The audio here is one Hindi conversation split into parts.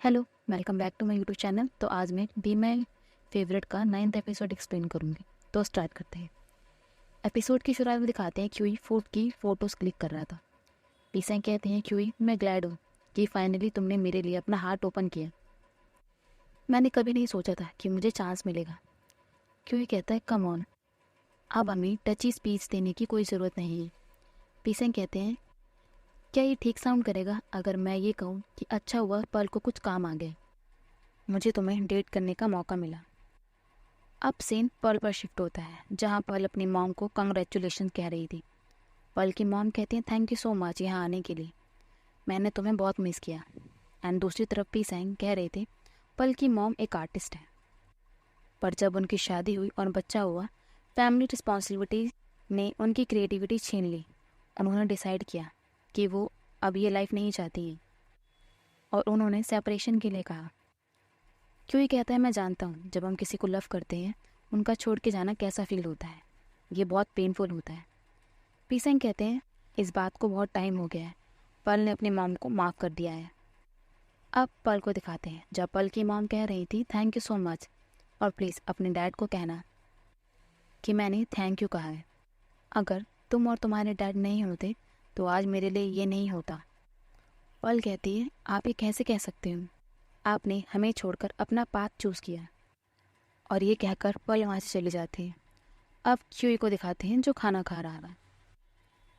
Hello, welcome back to my YouTube channel. तो आज मैं बी माई फेवरेट का 9th एपिसोड एक्सप्लेन करूँगी। तो स्टार्ट करते हैं। एपिसोड की शुरुआत में दिखाते हैं क्यूई फूड की फ़ोटोज़ क्लिक कर रहा था। पीसें कहते हैं, क्यूई मैं ग्लैड हूँ कि फाइनली तुमने मेरे लिए अपना हार्ट ओपन किया। मैंने कभी नहीं सोचा था कि मुझे चांस मिलेगा। क्यूई कहता है, कम ऑन, अब हमें टची स्पीच देने की कोई ज़रूरत नहीं है। पीसें कहते हैं, क्या ये ठीक साउंड करेगा अगर मैं ये कहूँ कि अच्छा हुआ पल को कुछ काम आ गया, मुझे तुम्हें डेट करने का मौका मिला। अब सीन पर्ल पर शिफ्ट होता है, जहाँ पर्ल अपनी मॉम को कंग्रेचुलेशन कह रही थी। पर्ल की मॉम कहती हैं, थैंक यू सो मच यहाँ आने के लिए, मैंने तुम्हें बहुत मिस किया। एंड दूसरी तरफ पी सैंग कह रहे थे, पर्ल की मॉम एक आर्टिस्ट है, पर जब उनकी शादी हुई और बच्चा हुआ, फैमिली रिस्पॉन्सिबिलिटी ने उनकी क्रिएटिविटी छीन ली। उन्होंने डिसाइड किया कि वो अब ये लाइफ नहीं चाहती हैं और उन्होंने सेपरेशन के लिए कहा। क्यों ही कहता है, मैं जानता हूँ जब हम किसी को लव करते हैं उनका छोड़ के जाना कैसा फील होता है, ये बहुत पेनफुल होता है। पीसेंग कहते हैं, इस बात को बहुत टाइम हो गया है, पल ने अपनी मॉम को माफ़ कर दिया है। अब पल को दिखाते हैं जब पल की मॉम कह रही थी, थैंक यू सो मच, और प्लीज़ अपने डैड को कहना कि मैंने थैंक यू कहा है। अगर तुम और तुम्हारे डैड नहीं होते तो आज मेरे लिए ये नहीं होता। पल कहती है, आप ये कैसे कह सकते हो, आपने हमें छोड़कर अपना पाथ चूज़ किया। और ये कहकर पल वहाँ से चले जाते हैं। अब क्यूई को दिखाते हैं जो खाना खा रहा था।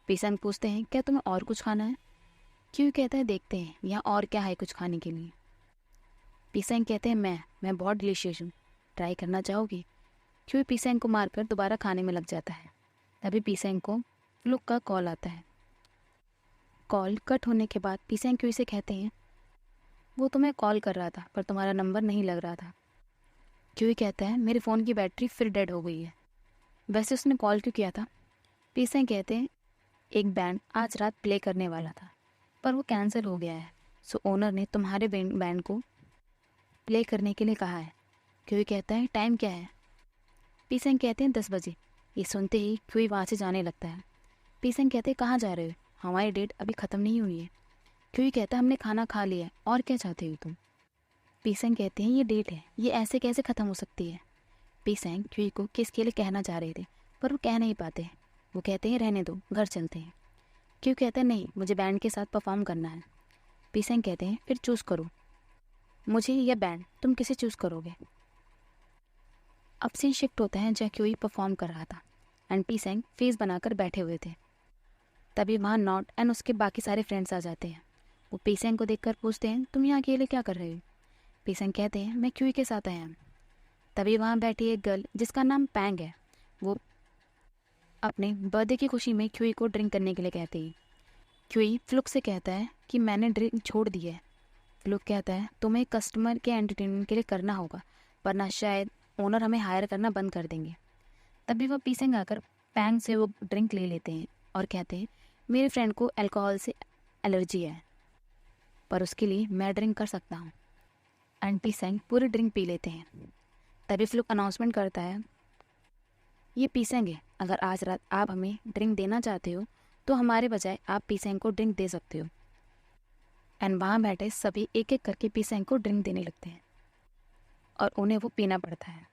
पीसंग पूछते हैं, क्या तुम्हें और कुछ खाना है? क्यूई कहता है, देखते हैं यहाँ और क्या है कुछ खाने के लिए। पीसंग कहते हैं, मैं बहुत डिलीशियस हूँ, ट्राई करना चाहोगी? क्यूई पीसंग को मारकर दोबारा खाने में लग जाता है। तभी पीसंग को फ्लुक का कॉल आता है। कॉल कट होने के बाद पीसंग क्यूई से कहते हैं, वो तुम्हें कॉल कर रहा था पर तुम्हारा नंबर नहीं लग रहा था। क्यूई कहता है, मेरे फ़ोन की बैटरी फिर डेड हो गई है। वैसे उसने कॉल क्यों किया था? पीसें कहते हैं, एक बैंड आज रात प्ले करने वाला था पर वो कैंसिल हो गया है, सो ओनर ने तुम्हारे बैंड को प्ले करने के लिए कहा है। क्यूई कहता है, टाइम क्या है? पीसें कहते हैं, 10 बजे। ये सुनते ही क्यूई वहाँ से जाने लगता है। पीसें कहते हैं, कहाँ जा रहे हो? हमारी डेट अभी ख़त्म नहीं हुई है। क्यूई कहता है, हमने खाना खा लिया है, और क्या चाहते हो तुम? पीसें कहते हैं, ये डेट है, ये ऐसे कैसे ख़त्म हो सकती है? पीसें क्यूई को किसके लिए कहना चाह रहे थे पर वो कह नहीं पाते। वो कहते हैं, रहने दो, घर चलते हैं। क्यों कहते हैं, नहीं, मुझे बैंड के साथ परफॉर्म करना है। पीसेंग कहते हैं, फिर चूज़ करो, मुझे या बैंड, तुम किसे चूज़ करोगे? अब सीन शिफ्ट होता है जहाँ क्यूई परफॉर्म कर रहा था एंड पीसेंग फेस बनाकर बैठे हुए थे। तभी वहाँ नॉट एंड उसके बाकी सारे फ्रेंड्स आ जाते हैं। वो पीसेंग को देखकर पूछते हैं, तुम यहाँ अकेले क्या कर रहे हो? पीसेंग कहते हैं, मैं क्यूई के साथ आया हूँ। तभी वहाँ बैठी एक गर्ल जिसका नाम पैंग है, वो अपने बर्थडे की खुशी में क्यूई को ड्रिंक करने के लिए कहती है। क्यूई फ्लुक से कहता है कि मैंने ड्रिंक छोड़ दी है। फ्लुक कहता है, तुम्हें कस्टमर के एंटरटेनमेंट के लिए करना होगा, वरना शायद ओनर हमें हायर करना बंद कर देंगे। तभी वह पीसेंग आकर पैंग से वो ड्रिंक ले लेते हैं और कहते हैं, मेरे फ्रेंड को अल्कोहल से एलर्जी है, पर उसके लिए मैं ड्रिंक कर सकता हूँ। एंड पीसेंग पूरी ड्रिंक पी लेते हैं। तभी फ्लुक अनाउंसमेंट करता है, ये पीसेंग है, अगर आज रात आप हमें ड्रिंक देना चाहते हो तो हमारे बजाय आप पीसेंग को ड्रिंक दे सकते हो। एंड वहाँ बैठे सभी एक एक करके पीसेंग को ड्रिंक देने लगते हैं और उन्हें वो पीना पड़ता है।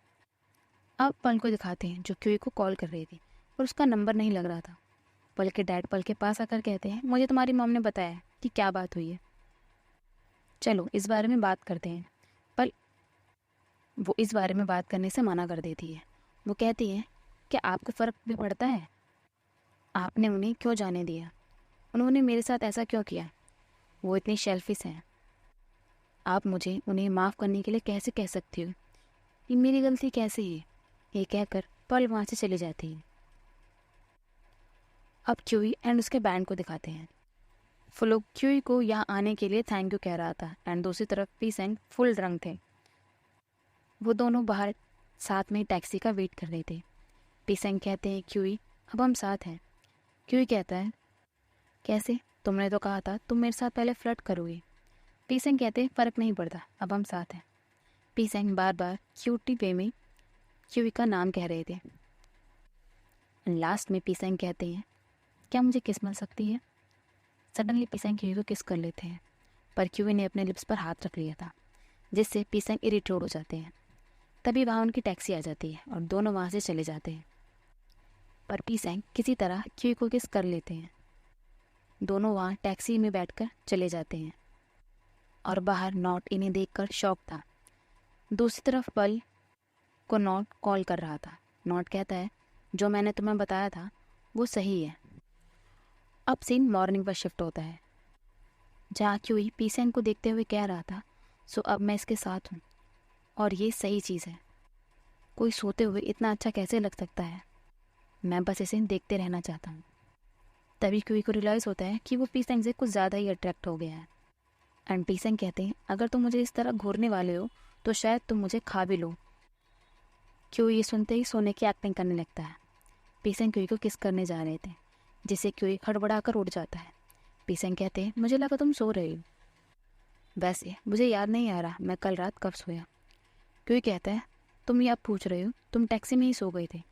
अब पल को दिखाते हैं जो क्यूई को कॉल कर रही थी पर उसका नंबर नहीं लग रहा था। पल के डैड पल के पास आकर कहते हैं, मुझे तुम्हारी मॉम ने बताया कि क्या बात हुई है, चलो इस बारे में बात करते हैं। पल वो इस बारे में बात करने से मना कर देती है। वो कहती है, क्या आपको फ़र्क भी पड़ता है? आपने उन्हें क्यों जाने दिया? उन्होंने मेरे साथ ऐसा क्यों किया? वो इतनी शेल्फिश हैं। आप मुझे उन्हें माफ़ करने के लिए कैसे कह सकती हो? ये मेरी गलती कैसे है? ये कहकर पल वहाँ से चली जाती है। अब क्यूई एंड उसके बैंड को दिखाते हैं। फ्लुक क्यूई को यहाँ आने के लिए थैंक यू कह रहा था एंड दूसरी तरफ पीसेंग फुल ड्रंक थे। वो दोनों बाहर साथ में टैक्सी का वेट कर रहे थे। पीसेंग कहते हैं, क्यूई अब हम साथ हैं। क्यूई कहता है, कैसे? तुमने तो कहा था तुम मेरे साथ पहले फ्लर्ट करोगे। पीसेंग कहते हैं, फ़र्क नहीं पड़ता, अब हम साथ हैं। पीसेंग बार बार क्यूटी वे में क्यूई का नाम कह रहे थे। लास्ट में पीसेंग कहते हैं, क्या मुझे किस मिल सकती है? सडनली पीसेंग क्यूई को किस कर लेते हैं पर क्यूई ने अपने लिप्स पर हाथ रख लिया था। जिससे पीसेंग इरिटेट हो जाते हैं। तभी वहाँ उनकी टैक्सी आ जाती है और दोनों वहाँ से चले जाते हैं। पर पीसेंग किसी तरह क्यूई को किस कर लेते हैं। दोनों वहाँ टैक्सी में बैठकर चले जाते हैं और बाहर नॉट इन्हें देखकर शॉक था। दूसरी तरफ पल को नॉट कॉल कर रहा था। नॉट कहता है, जो मैंने तुम्हें बताया था वो सही है। अब सीन मॉर्निंग पर शिफ्ट होता है, जहाँ क्यूई पीसेंग को देखते हुए कह रहा था, सो अब मैं इसके साथ हूँ और ये सही चीज़ है। कोई सोते हुए इतना अच्छा कैसे लग सकता है, मैं बस इसे देखते रहना चाहता हूँ। तभी क्यूई को रियलाइज़ होता है कि वो पीसेंग से कुछ ज़्यादा ही अट्रैक्ट हो गया है। एंड पीसेंग कहते हैं, अगर तुम मुझे इस तरह घूरने वाले हो तो शायद तुम मुझे खा भी लो। क्यूई ये सुनते ही सोने की एक्टिंग करने लगता है। पीसेंग क्यूई को किस करने जा रहे थे, जिसे क्यूई खड़बड़ा कर उठ जाता है। पीसेंग कहते हैं, मुझे लगा तुम सो रही हो। वैसे मुझे याद नहीं आ रहा मैं कल रात कब सोया। क्यूई कहता है, तुम ये अब पूछ रहे हो, तुम टैक्सी में ही सो गए थे,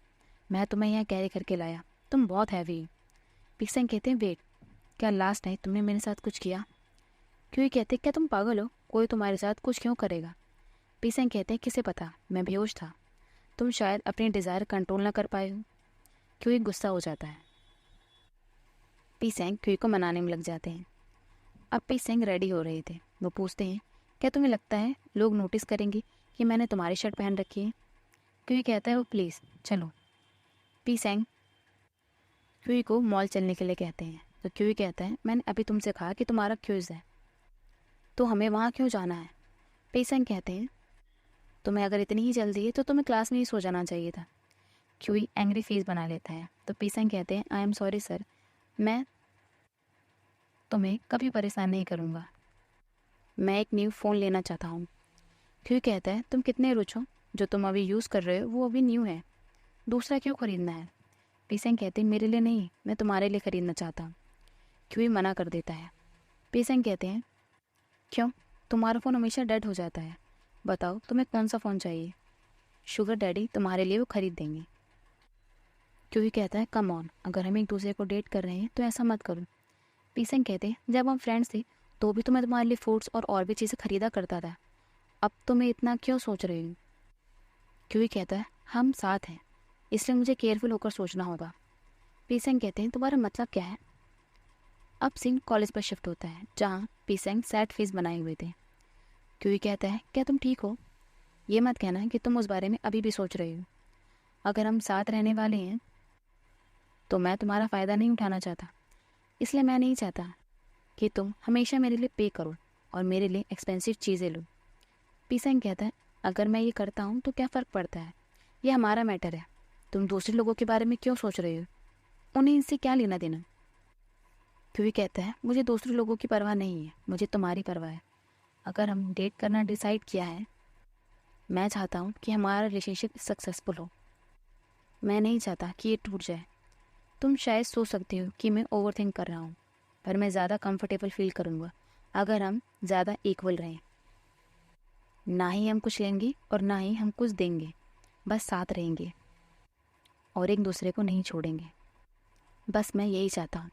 मैं तुम्हें यहाँ कैरी करके लाया, तुम बहुत हैवी हो। पीसेंग कहते हैं, वेट, क्या लास्ट नाइट तुमने मेरे साथ कुछ किया? क्यूई कहते, क्या तुम पागल हो, कोई तुम्हारे साथ कुछ क्यों करेगा? पीसेंग कहते हैं, किसे पता, मैं बेहोश था, तुम शायद अपनी डिज़ायर कंट्रोल ना कर पाए हो। क्यूई गुस्सा हो जाता है। पीसेंग क्यूई को मनाने में लग जाते हैं। अब पीसेंग रेडी हो रहे थे। वो पूछते हैं, क्या तुम्हें लगता है लोग नोटिस करेंगे कि मैंने तुम्हारी शर्ट पहन रखी है? क्यूई कहता है, वो प्लीज़ चलो। पीसेंग क्यूई को मॉल चलने के लिए कहते हैं, तो क्यूई कहता है, मैंने अभी तुमसे कहा कि तुम्हारा क्यूज़ है, तो हमें वहाँ क्यों जाना है? पीसेंग कहते हैं, तुम्हें अगर इतनी ही जल्दी है तो तुम्हें क्लास में ही सो जाना चाहिए था। क्यूई एंग्री फेस बना लेता है। तो पीसेंग कहते हैं, आई एम सॉरी सर, मैं तुम्हें कभी परेशान नहीं करूँगा, मैं एक न्यू फ़ोन लेना चाहता हूँ। क्यूई कहता है, तुम कितने रिच हो, जो तुम अभी यूज़ कर रहे हो वो अभी न्यू है, दूसरा क्यों ख़रीदना है? पीसेंग कहते हैं, मेरे लिए नहीं, मैं तुम्हारे लिए ख़रीदना चाहता हूँ। क्यूई मना कर देता है। पीसेंग कहते हैं, क्यों, तुम्हारा फ़ोन हमेशा डेड हो जाता है, बताओ तुम्हें कौन सा फ़ोन चाहिए? शुगर डैडी तुम्हारे लिए वो ख़रीद देंगे। क्यूई कहता है, कम ऑन, अगर हम एक दूसरे को डेट कर रहे हैं तो ऐसा मत करो। पीसेंग कहते हैं, जब हम फ्रेंड्स थे तो भी तो मैं तुम्हारे लिए फूड्स और भी चीज़ें खरीदा करता था, अब तुम्हें इतना क्यों सोच रही हूँ? क्यूई कहता है, हम साथ हैं इसलिए मुझे केयरफुल होकर सोचना होगा। पीसेंग कहते हैं, तुम्हारा मतलब क्या है? अब सीन कॉलेज पर शिफ्ट होता है, जहाँ पीसेंग सैड फेस बनाए हुए थे। क्यूई कहता है, क्या तुम ठीक हो? ये मत कहना कि तुम उस बारे में अभी भी सोच रही हो। अगर हम साथ रहने वाले हैं तो मैं तुम्हारा फ़ायदा नहीं उठाना चाहता, इसलिए मैं नहीं चाहता कि तुम हमेशा मेरे लिए पे करो और मेरे लिए एक्सपेंसिव चीज़ें लो। पीसेंग कहता है, अगर मैं ये करता हूँ तो क्या फ़र्क पड़ता है, ये हमारा मैटर है, तुम दूसरे लोगों के बारे में क्यों सोच रहे हो, उन्हें इनसे क्या लेना देना? क्यूई कहता है, मुझे दूसरे लोगों की परवाह नहीं है, मुझे तुम्हारी परवाह है। अगर हम डेट करना डिसाइड किया है, मैं चाहता हूँ कि हमारा रिलेशनशिप सक्सेसफुल हो, मैं नहीं चाहता कि ये टूट जाए। तुम शायद सोच सकते हो कि मैं ओवर थिंक कर रहा हूँ, पर मैं ज़्यादा कंफर्टेबल फील करूँगा अगर हम ज़्यादा इक्वल रहें। ना ही हम कुछ लेंगे और ना ही हम कुछ देंगे, बस साथ रहेंगे और एक दूसरे को नहीं छोड़ेंगे, बस मैं यही चाहता हूँ।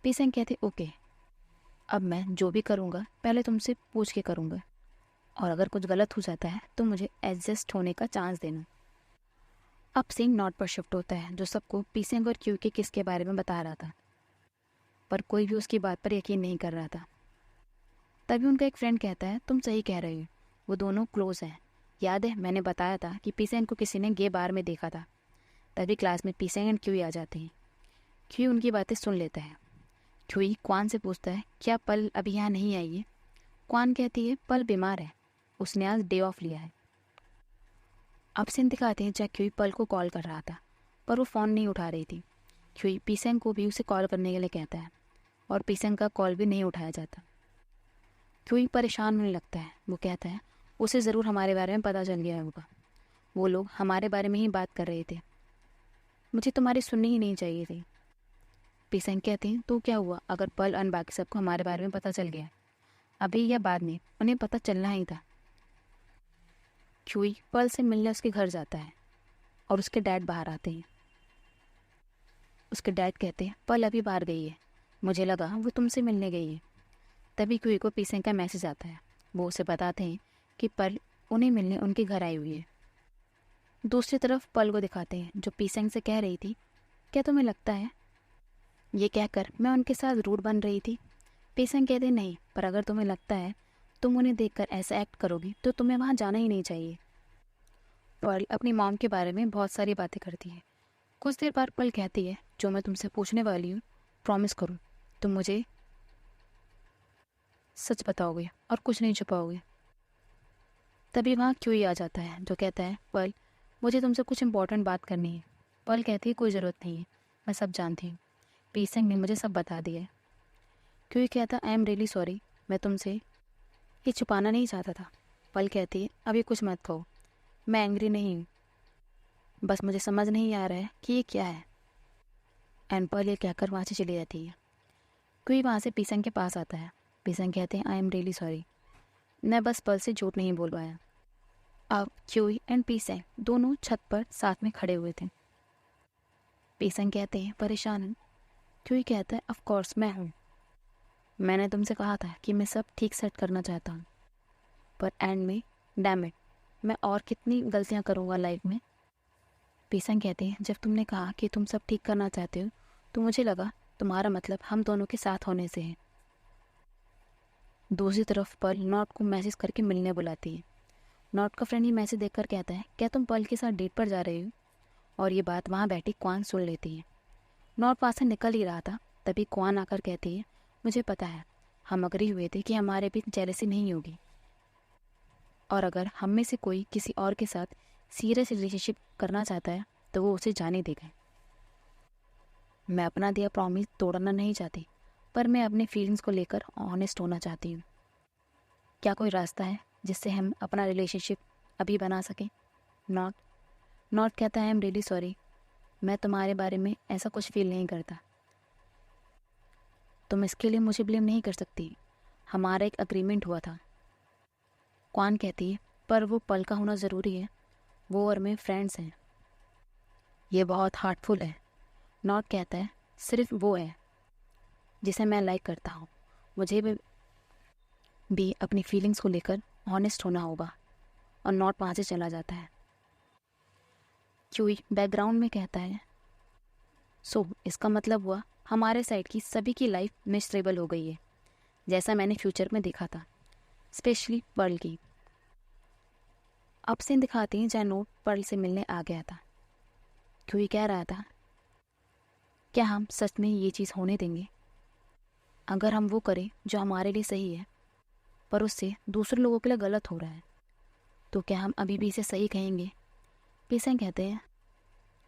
पीसेंग कहते, ओके, अब मैं जो भी करूँगा पहले तुमसे पूछ के करूँगा, और अगर कुछ गलत हो जाता है तो मुझे एडजस्ट होने का चांस देना। अब सीन नॉट पर शिफ्ट होता है, जो सबको पीसेंग और क्यू के किस के बारे में बता रहा था, पर कोई भी उसकी बात पर यकीन नहीं कर रहा था। तभी उनका एक फ्रेंड कहता है, तुम सही कह रहे हो, वो दोनों क्लोज हैं, याद है मैंने बताया था कि पीसेंग को किसी ने गे बार में देखा था। तभी क्लास में पीसेंग एंड क्यू आ जाते हैं। क्यू उनकी बातें सुन लेता है। क्यू क्वान से पूछता है, क्या पल अभी यहाँ नहीं आई है? क्वान कहती है, पल बीमार है, उसने आज डे ऑफ लिया है। अब सीन दिखाते हैं जब क्यूई पल को कॉल कर रहा था, पर वो फ़ोन नहीं उठा रही थी। क्यूई पीसेंग को भी उसे कॉल करने के लिए कहता है, और पीसेंग का कॉल भी नहीं उठाया जाता। क्यूई परेशान होने लगता है। वो कहता है, उसे ज़रूर हमारे बारे में पता चल गया होगा, वो लोग हमारे बारे में ही बात कर रहे थे, मुझे तुम्हारी सुननी ही नहीं चाहिए थी। पीसेंग कहते हैं, तो क्या हुआ अगर पल और बाकी सबको हमारे बारे में पता चल गया? अभी या बाद में, उन्हें पता चलना ही था। क्यूई पल से मिलने उसके घर जाता है और उसके डैड बाहर आते हैं। उसके डैड कहते हैं, पल अभी बाहर गई है, मुझे लगा वो तुमसे मिलने गई है। तभी क्यूई को पीसेंग का मैसेज आता है। वो उसे बताते हैं कि पल उन्हें मिलने उनके घर आई हुई है। दूसरी तरफ पल को दिखाते हैं जो पीसेंग से कह रही थी, क्या तुम्हें लगता है? ये कहकर मैं उनके साथ रूड बन रही थी। पीसेंग कहते नहीं, पर अगर तुम्हें लगता है तुम उन्हें देखकर ऐसा एक्ट करोगी तो तुम्हें वहाँ जाना ही नहीं चाहिए। पल अपनी मॉम के बारे में बहुत सारी बातें करती है। कुछ देर बाद पल कहती है, जो मैं तुमसे पूछने वाली हूँ, प्रॉमिस करो तुम मुझे सच बताओगे और कुछ नहीं छुपाओगे। तभी वहाँ क्यूई आ जाता है जो कहता है, पल मुझे तुमसे कुछ इंपॉर्टेंट बात करनी है। पल कहती है, कोई ज़रूरत नहीं है, मैं सब जानती हूँ, पीसेंग ने मुझे सब बता दिया है। क्यूई कहता, आई एम रियली सॉरी, मैं तुमसे ये छुपाना नहीं चाहता था। पल कहती है, अभी कुछ मत कहो, मैं एंग्री नहीं हूँ, बस मुझे समझ नहीं आ रहा है कि ये क्या है। एंड पल ये कहकर वहाँ से चली जाती है। क्यूई वहाँ से पीसेंग के पास आता है। पीसेंग कहते हैं, आई एम रियली सॉरी, मैं बस पल से झूठ नहीं बोल पाया। अब क्यूई एंड पीसेंग दोनों छत पर साथ में खड़े हुए थे। पीसेंग कहते हैं, परेशान हूँ? क्यूई कहता है, ऑफ कोर्स मैं हूँ, मैंने तुमसे कहा था कि मैं सब ठीक सेट करना चाहता हूँ, पर एंड में डैम इट, मैं और कितनी गलतियाँ करूँगा लाइफ में। पीसेंग कहते हैं, जब तुमने कहा कि तुम सब ठीक करना चाहते हो तो मुझे लगा तुम्हारा मतलब हम दोनों के साथ होने से है। दूसरी तरफ पल नॉट को मैसेज करके मिलने बुलाती है। नॉट का फ्रेंड ये मैसेज देखकर कहता है, क्या तुम पल के साथ डेट पर जा रहे हो? और ये बात वहाँ बैठी क्वान सुन लेती है। नॉट वहाँ से निकल ही रहा था, तभी क्वान आकर कहती है, मुझे पता है, हम अग्री हुए थे कि हमारे बीच जेलसी नहीं होगी, और अगर हम में से कोई किसी और के साथ सीरियस रिलेशनशिप करना चाहता है तो वो उसे जाने देगा। मैं अपना दिया प्रॉमिस तोड़ना नहीं चाहती, पर मैं अपने फीलिंग्स को लेकर ऑनेस्ट होना चाहती हूँ। क्या कोई रास्ता है जिससे हम अपना रिलेशनशिप अभी बना सकें? नॉट नॉट कहता है, आई एम रियली सॉरी, मैं तुम्हारे बारे में ऐसा कुछ फील नहीं करता, तुम इसके लिए मुझे ब्लेम नहीं कर सकती, हमारा एक अग्रीमेंट हुआ था। क्वान कहती है, पर वो पल का होना ज़रूरी है, वो और मैं फ्रेंड्स हैं। ये बहुत हार्टफुल है। नॉट कहता है, सिर्फ वो है जिसे मैं लाइक करता हूँ, मुझे भी अपनी फीलिंग्स को लेकर ऑनेस्ट होना होगा। और नॉट वहाँ से चला जाता है। क्यूई बैकग्राउंड में कहता है, सो इसका मतलब हुआ हमारे साइड की सभी की लाइफ मिसरेबल हो गई है, जैसा मैंने फ्यूचर में देखा था, स्पेशली पर्ल की। अब से दिखाते हैं जहाँ नोट पर्ल से मिलने आ गया था। क्यूई कह रहा था, क्या हम सच में ये चीज़ होने देंगे? अगर हम वो करें जो हमारे लिए सही है पर उससे दूसरे लोगों के लिए गलत हो रहा है, तो क्या हम अभी भी इसे सही कहेंगे? पीसेंग कहते हैं,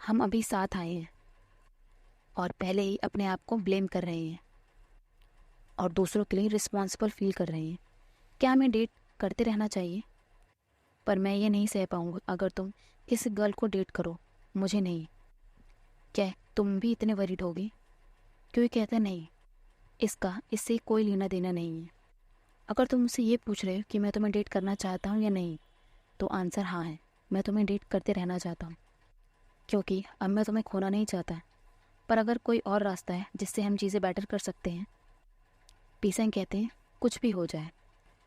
हम अभी साथ आए हैं और पहले ही अपने आप को ब्लेम कर रहे हैं और दूसरों के लिए रिस्पॉन्सिबल फील कर रहे हैं। क्या हमें डेट करते रहना चाहिए? पर मैं ये नहीं सह पाऊँगा अगर तुम किसी गर्ल को डेट करो, मुझे नहीं। क्या तुम भी इतने वरीड होगी? क्यों कहते नहीं, इससे कोई लेना देना नहीं है। अगर तुम मुझसे ये पूछ रहे हो कि मैं तुम्हें डेट करना चाहता हूँ या नहीं, तो आंसर हाँ है, मैं तुम्हें डेट करते रहना चाहता हूँ, क्योंकि अब मैं तुम्हें खोना नहीं चाहता। पर अगर कोई और रास्ता है जिससे हम चीज़ें बेटर कर सकते हैं। पीसेंग कहते हैं, कुछ भी हो जाए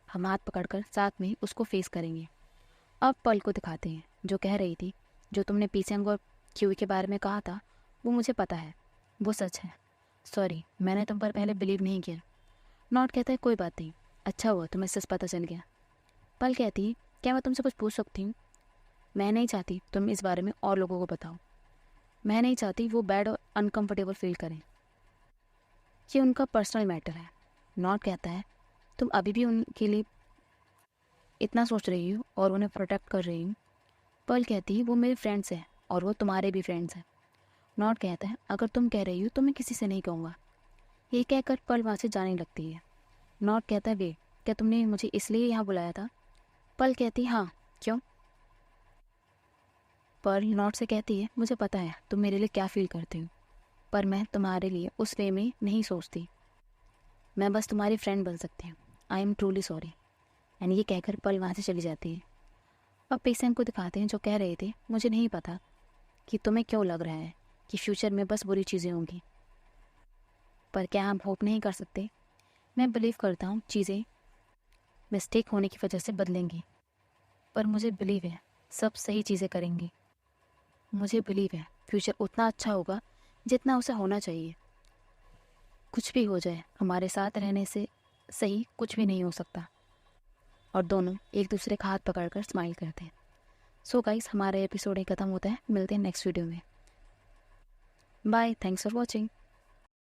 हम हाथ पकड़कर साथ में उसको फेस करेंगे। अब पल को दिखाते हैं जो कह रही थी, जो तुमने पीसेंग और क्यूई के बारे में कहा था वो मुझे पता है, वो सच है, सॉरी मैंने तुम पर पहले बिलीव नहीं किया। नॉट कहता है, कोई बात नहीं, अच्छा हुआ तुम्हें सच पता चल गया। पल कहती है, क्या मैं तुमसे कुछ पूछ सकती हूँ? मैं नहीं चाहती तुम इस बारे में और लोगों को बताओ, मैं नहीं चाहती वो बैड और अनकंफर्टेबल फील करें, ये उनका पर्सनल मैटर है। नॉट कहता है, तुम अभी भी उनके लिए इतना सोच रही हो और उन्हें प्रोटेक्ट कर रही हो। पल कहती है, वो मेरे फ्रेंड्स हैं और वो तुम्हारे भी फ्रेंड्स हैं। नॉट कहता है, अगर तुम कह रही हो तो मैं किसी से नहीं कहूँगा। ये कहकर पल वहाँ से जाने लगती है। नॉट कहता है, वे क्या तुमने मुझे इसलिए यहाँ बुलाया था? पल कहती है, हाँ, क्यों? पर्ल नॉट से कहती है, मुझे पता है तुम मेरे लिए क्या फील करते हो, पर मैं तुम्हारे लिए उस वे में नहीं सोचती, मैं बस तुम्हारी फ्रेंड बन सकती हूँ। I am truly sorry. And ये कहकर पल वहाँ से चली जाती है। अब पेशेंट को दिखाते हैं जो कह रहे थे, मुझे नहीं पता कि तुम्हें क्यों लग रहा है कि फ्यूचर में बस बुरी चीज़ें होंगी, पर क्या हम होप नहीं कर सकते? मैं बिलीव करता हूँ चीज़ें मिस्टेक होने की वजह से बदलेंगी, पर मुझे बिलीव है सब सही चीज़ें करेंगी। मुझे बिलीव है फ्यूचर उतना अच्छा होगा जितना उसे होना चाहिए। कुछ भी हो जाए हमारे साथ रहने से सही कुछ भी नहीं हो सकता। और दोनों एक दूसरे का हाथ पकड़कर स्माइल करते हैं। सो गाइस, हमारा एपिसोड ही ख़त्म होता है। मिलते हैं नेक्स्ट वीडियो में। Bye, thanks for watching.